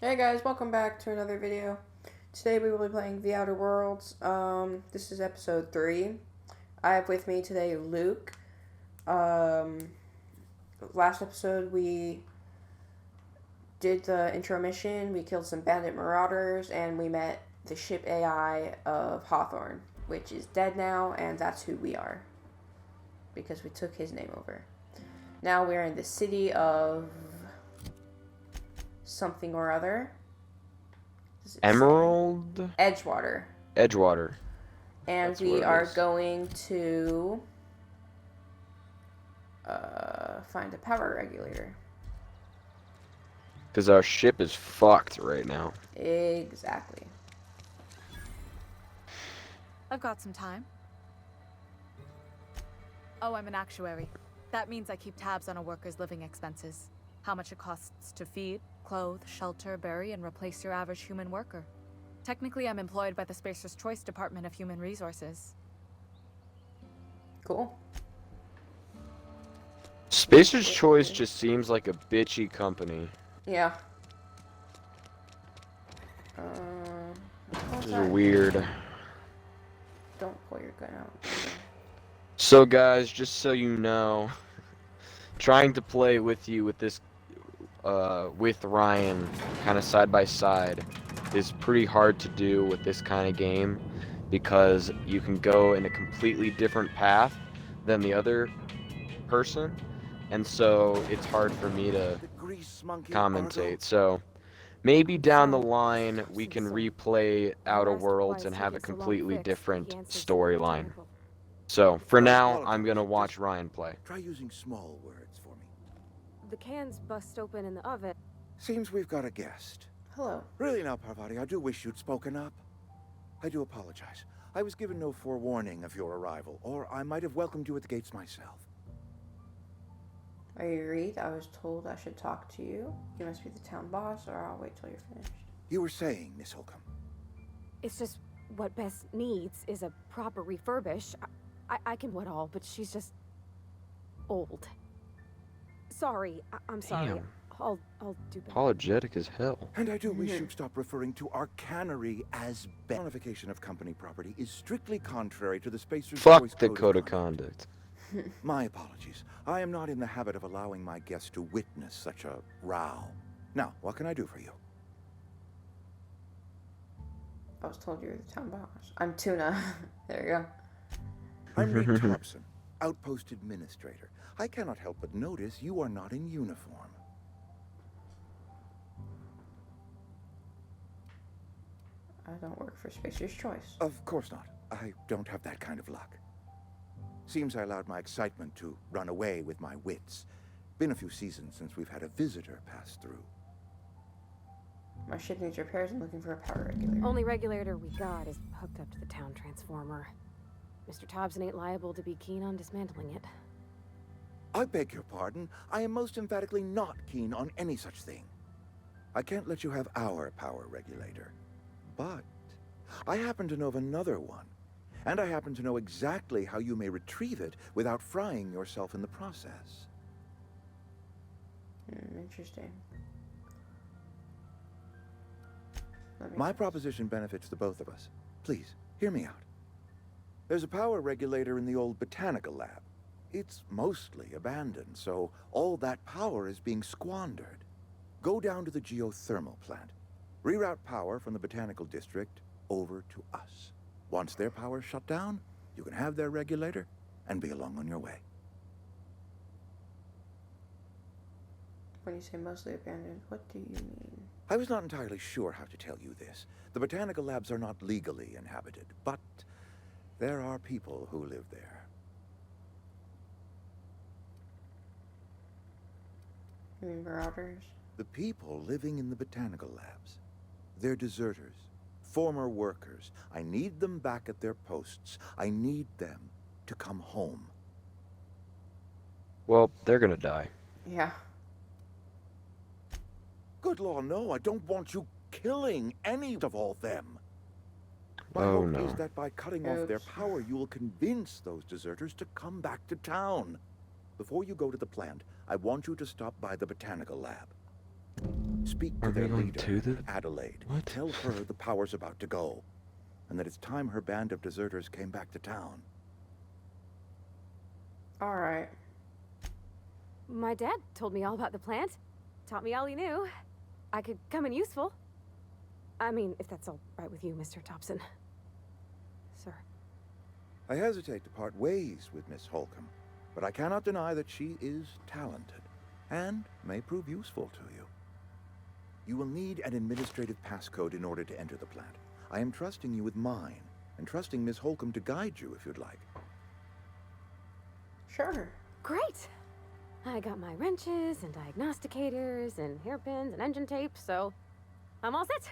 Hey guys, welcome back to another video. Today we will be playing The Outer Worlds. This is episode 3. I have with me today Luke. Um, Last episode we did the intro mission, we killed some bandit marauders, and we met the ship AI of Hawthorne, which is dead now, and that's who we are. Because we took his name over. Now we're in the city of something or other. Emerald? Edgewater. Edgewater. And That's what we it are is. going to find a power regulator. Because our ship is fucked right now. Exactly. I've got some time. Oh, I'm an actuary. That means I keep tabs on a worker's living expenses. How much it costs to feed, clothe, shelter, bury, and replace your average human worker. Technically, I'm employed by the Spacer's Choice Department of Human Resources. Cool. Spacer's Choice just seems like a bitchy company. Yeah. Which is weird. Don't pull your gun out. So guys, just so you know, trying to play with you with this, with Ryan, kind of side by side, is pretty hard to do with this kind of game, because you can go in a completely different path than the other person, and so it's hard for me to commentate. So maybe down the line we can replay Outer Worlds and have a completely different storyline. So for now, I'm gonna watch Ryan play. Try using small words for me. The cans bust open in the oven. Seems we've got a guest. Hello. Really now, Parvati, I do wish you'd spoken up. I do apologize. I was given no forewarning of your arrival, or I might have welcomed you at the gates myself. Are you Reed? I was told I should talk to you. You must be the town boss, or I'll wait till you're finished. You were saying, Miss Holcomb. It's just what Bess needs is a proper refurbish. I can what all, but she's just old. Sorry, I'm sorry. Damn. I'll do better. Apologetic as hell. And I do wish you'd stop referring to our cannery as Bonification of company property is strictly contrary to the Spacer's Choice Fuck the Code code of conduct. My apologies. I am not in the habit of allowing my guests to witness such a row. Now, what can I do for you? I was told you were the town boss. I'm Tuna. There you go. I'm Reed Thompson, Outpost Administrator. I cannot help but notice you are not in uniform. I don't work for Spacer's Choice. Of course not. I don't have that kind of luck. Seems I allowed my excitement to run away with my wits. Been a few seasons since we've had a visitor pass through. My ship needs repairs and looking for a power regulator. Only regulator we got is hooked up to the town transformer. Mr. Thompson ain't liable to be keen on dismantling it. I beg your pardon. I am most emphatically not keen on any such thing. I can't let you have our power regulator. But I happen to know of another one. And I happen to know exactly how you may retrieve it without frying yourself in the process. Interesting. My proposition benefits the both of us. Please, hear me out. There's a power regulator in the old botanical lab. It's mostly abandoned, so all that power is being squandered. Go down to the geothermal plant. Reroute power from the botanical district over to us. Once their power's shut down, you can have their regulator and be along on your way. When you say mostly abandoned, what do you mean? I was not entirely sure how to tell you this. The botanical labs are not legally inhabited, but there are people who live there. You mean marauders? The people living in the botanical labs. They're deserters, former workers. I need them back at their posts. I need them to come home. Well, they're gonna die. Yeah. Good law, no, I don't want you killing any of all them. My Oh, hope no. is that by cutting off their Oops. power, you will convince those deserters to come back to town. Before you go to the plant, I want you to stop by the botanical lab. Speak Are to we their going leader, to the- Adelaide. What? Tell her the power's about to go, and that it's time her band of deserters came back to town. Alright. My dad told me all about the plant. Taught me all he knew. I could come in useful. I mean, if that's all right with you, Mr. Thompson. Sir. I hesitate to part ways with Miss Holcomb, but I cannot deny that she is talented, and may prove useful to you. You will need an administrative passcode in order to enter the plant. I am trusting you with mine, and trusting Miss Holcomb to guide you if you'd like. Sure. Great! I got my wrenches and diagnosticators and hairpins and engine tape, so I'm all set.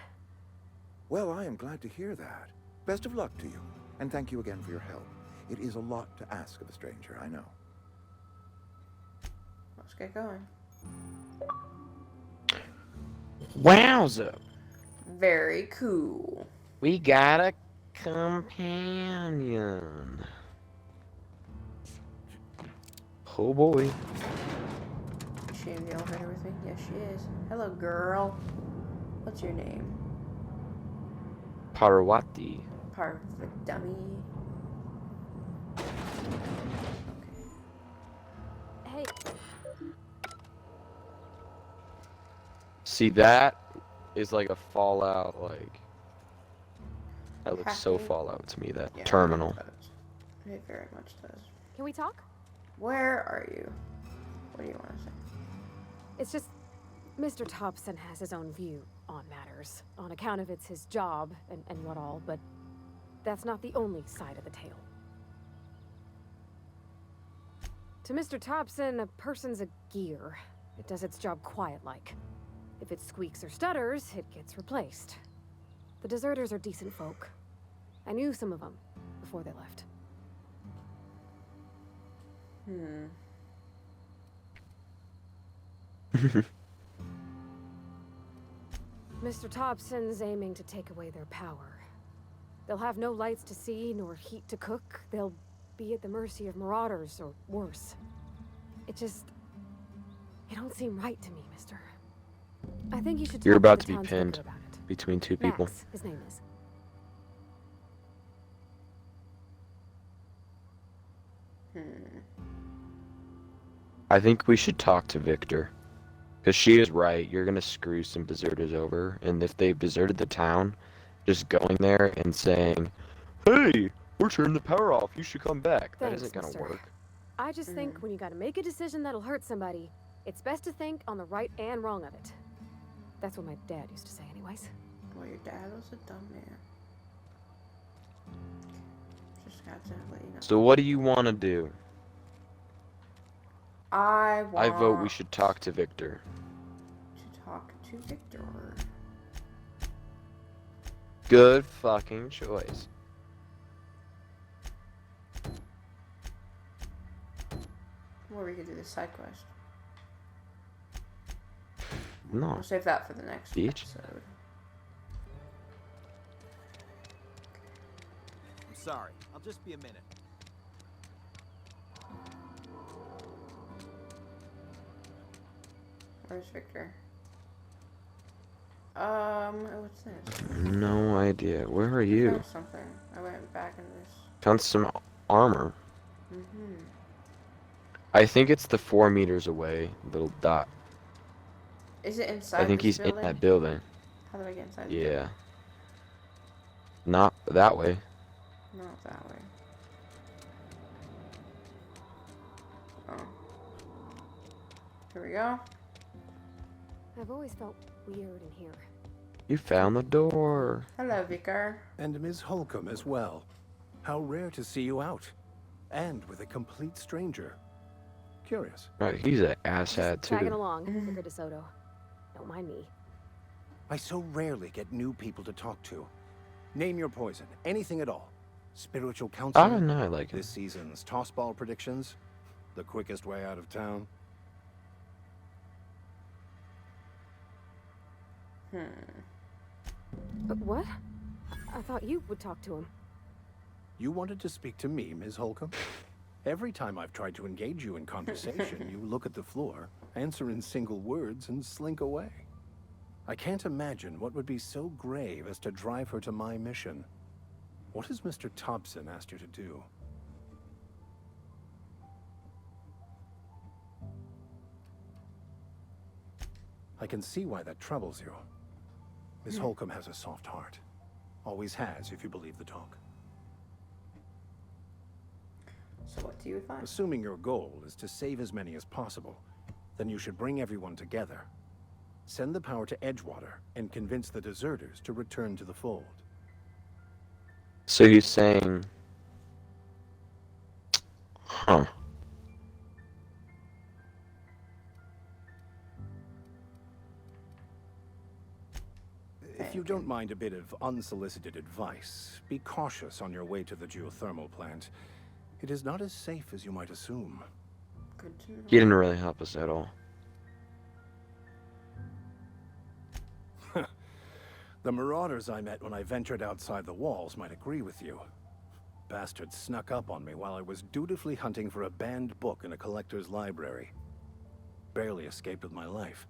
Well, I am glad to hear that. Best of luck to you, and thank you again for your help. It is a lot to ask of a stranger, I know. Let's get going. Wowza! Very cool. We got a companion. Oh boy. Is she in the elevator with me? Yes, she is. Hello, girl. What's your name? Parvati. Perfect dummy. Hey, See, that is like a Fallout, like... That looks so Hacking. Fallout to me, that Yeah, terminal. It does. It very much does. can we talk? Where are you? What do you want to say? It's just, Mr. Thompson has his own view on matters, on account of it's his job and what all, but that's not the only side of the tale. To Mr. Thompson, a person's a gear. It does its job quiet-like. If it squeaks or stutters, it gets replaced. The deserters are decent folk. I knew some of them before they left. Mr. Thompson's aiming to take away their power. They'll have no lights to see, nor heat to cook. They'll be at the mercy of marauders, or worse. It don't seem right to me, mister. I think you should You're talk about to to the be townspeople pinned about it. between two people. Max, his name is. I think we should talk to Victor. Because she is right. You're going to screw some deserters over. And if they've deserted the town, just going there and saying, hey, we're turning the power off. You should come back. That Thanks, isn't going to mister. work. I just think when you gotta make a decision that'll hurt somebody, it's best to think on the right and wrong of it. That's what my dad used to say anyways. Well, your dad was a dumb man. Just got to let you know. So what do you want to do? I I want vote we should talk to Victor. to talk to Victor. Good fucking choice. Or we could do this side quest. No. We'll save that for the next Beach? episode. I'm sorry. I'll just be a minute. Where's Victor? What's this? No idea. Where are I you? found something. I went back in this. Found some armor. Mm-hmm. I think it's the 4 meters away little dot. Is it inside I think this he's in building? that building. How do I get inside? Yeah. Not that way. Not that way. Oh. Here we go. I've always felt weird in here. You found the door. Hello, Vicar. And Ms. Holcomb as well. How rare to see you out. And with a complete stranger. Curious. Right, he's an asshat Just tagging too. along, Vicar DeSoto. Don't mind me. I so rarely get new people to talk to. Name your poison. Anything at all. Spiritual I counseling. don't know, I like him. This season's tossball predictions. The quickest way out of town. But what? I thought you would talk to him. You wanted to speak to me, Ms. Holcomb? Every time I've tried to engage you in conversation, you look at the floor, answer in single words, and slink away. I can't imagine what would be so grave as to drive her to my mission. What has Mr. Thompson asked you to do? I can see why that troubles you. Miss Holcomb has a soft heart. Always has, if you believe the talk. So what do you advise? Assuming your goal is to save as many as possible, then you should bring everyone together. Send the power to Edgewater and convince the deserters to return to the fold. So he's saying... Huh. If you don't mind a bit of unsolicited advice, be cautious on your way to the geothermal plant. It is not as safe as you might assume. Good to know. He didn't really help us at all. The marauders I met when I ventured outside the walls might agree with you. Bastards snuck up on me while I was dutifully hunting for a banned book in a collector's library. Barely escaped with my life.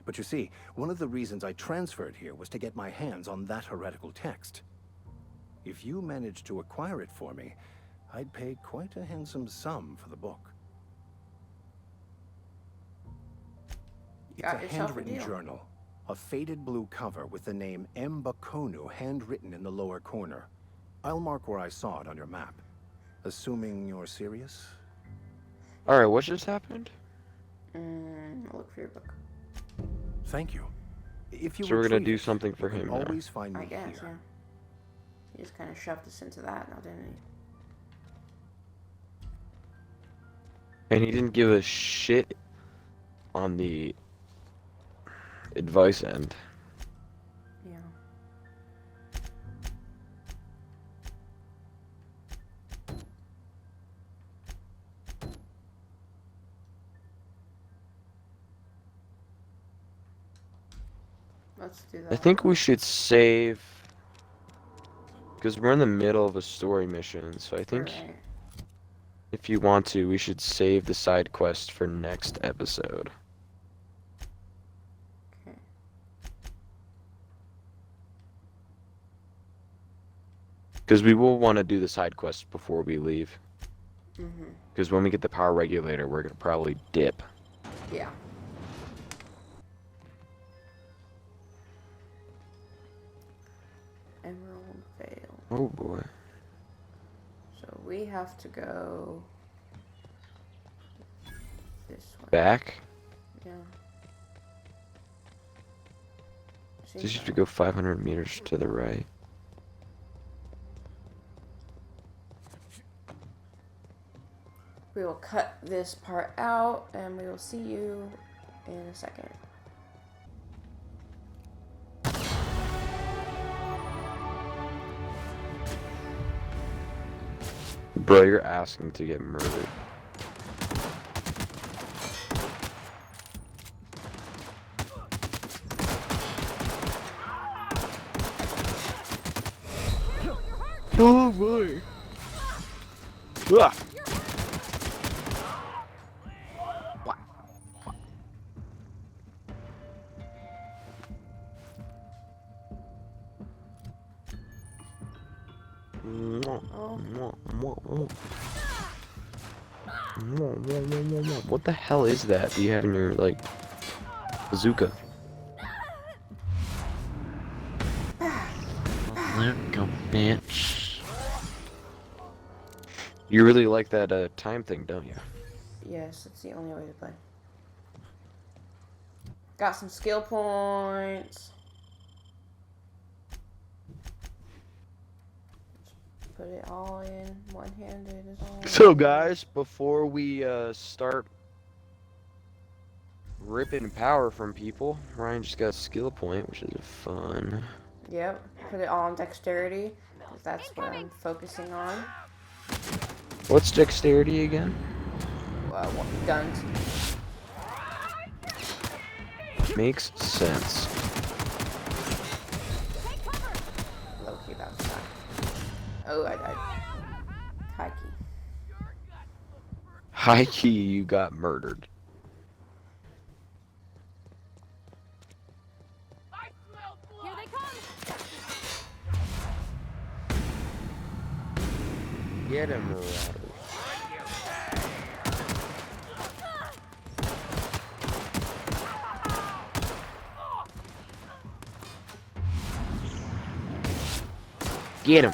But you see, one of the reasons I transferred here was to get my hands on that heretical text. If you managed to acquire it for me, I'd pay quite a handsome sum for the book. It's Got a yourself a handwritten deal. journal. A faded blue cover with the name M. Bakonu handwritten in the lower corner. I'll mark where I saw it on your map. Assuming you're serious? Alright, what just happened? I'll look for your book. Thank you. If you So we're gonna retrieve do it, something for you can him now. always find me I guess, here. yeah. He just kind of shoved us into that now, didn't he? And he didn't give a shit on the advice end. Yeah. Let's do that. I think we should save... Because we're in the middle of a story mission, so I think Alright. if you want to, we should save the side quest for next episode. Okay. Because we will want to do the side quest before we leave. Mm-hmm. Because when we get the power regulator, we're going to probably dip. Yeah. Emerald Vale. Oh boy. So we have to go this way. Back? Yeah. So you have to go 500 meters to the right. We will cut this part out and we will see you in a second. Bro, you're asking to get murdered. Oh boy. Ah. What the hell is that you have in your, like, bazooka? Let go, bitch. You really like that time thing, don't you? Yes, it's the only way to play. Got some skill points. Put it all in one-handed is all. So guys, before we start ripping power from people, Ryan just got a skill point, which is fun. Yep. Put it all on dexterity, 'cause that's what I'm focusing on. What's dexterity again? Guns. Makes sense. Low-key about to die. Oh, I died. High key. High key, you got murdered. Get him, Marauder. Get him.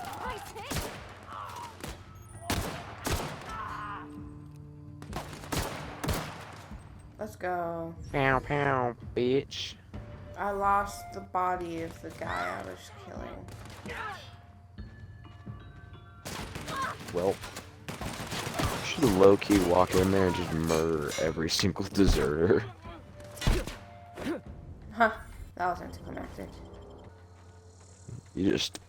Let's go. Pow, pow, bitch. I lost the body of the guy I was killing. Well, should low-key walk in there and just murder every single deserter. Huh. That was anticlimactic. You just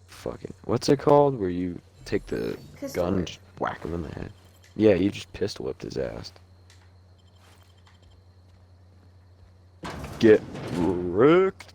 fucking... What's it called? Where you take the Pistol gun whip. and just whack him in the head. Yeah, you just pistol whipped his ass. Get wrecked.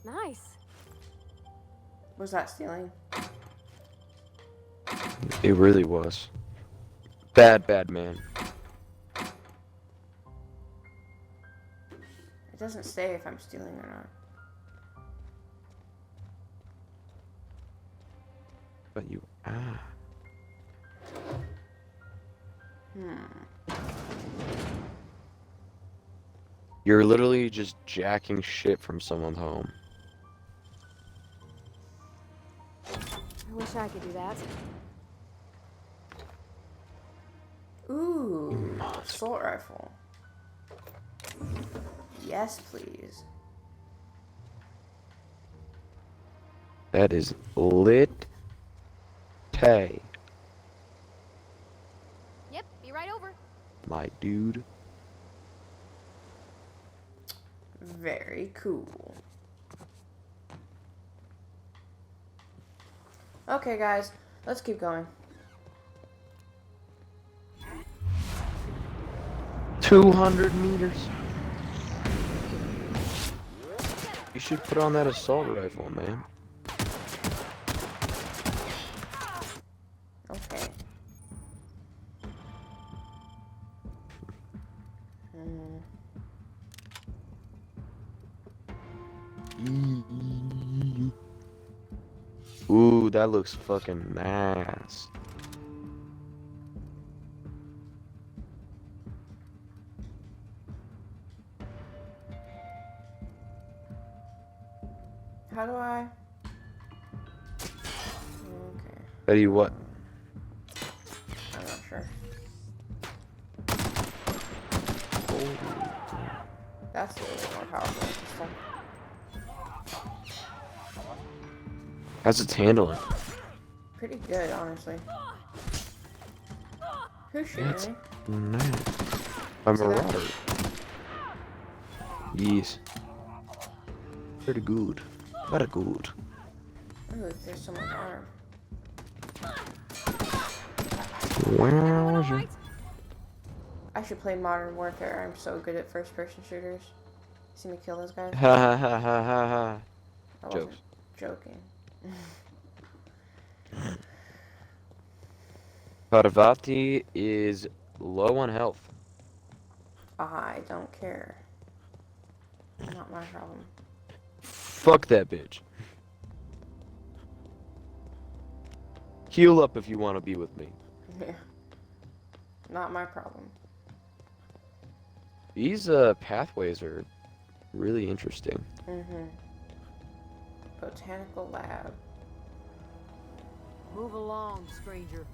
Nice. Was that stealing? It really was. Bad, bad man. It doesn't say if I'm stealing or not. But you ah. You're literally just jacking shit from someone's home. I wish I could do that. Ooh, assault rifle. Yes, please. That is lit. Tay, Yep, be right over. my dude. Very cool. Okay, guys, let's keep going. 200 meters. You should put on that assault rifle, man. Okay. Ooh, that looks fucking nice. How do I? Okay, Tell you what. I'm not sure. That's a little more powerful system. How's its handling? Pretty good, honestly. Who's shooting That's me? nice. A See that? marauder. Yes. Pretty good. Very good. Ooh, there's someone's arm. Wow. I should play Modern Warfare. I'm so good at first-person shooters. See me kill those guys? Ha ha ha ha ha ha. I wasn't Jokes. joking. Parvati is low on health. I don't care. Not my problem. Fuck that bitch. Heal up if you want to be with me. Yeah. Not my problem. These pathways are really interesting. Botanical lab. Move along, stranger.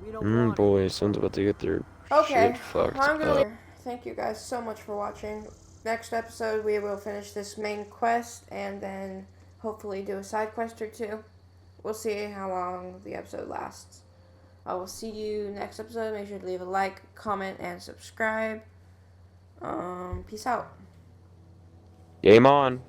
We don't want Boy, someone's about to get their Okay, shit fucked I'm gonna. up. Thank you guys so much for watching. Next episode, we will finish this main quest and then hopefully do a side quest or two. We'll see how long the episode lasts. I will see you next episode. Make sure to leave a like, comment, and subscribe. Peace out. Game on.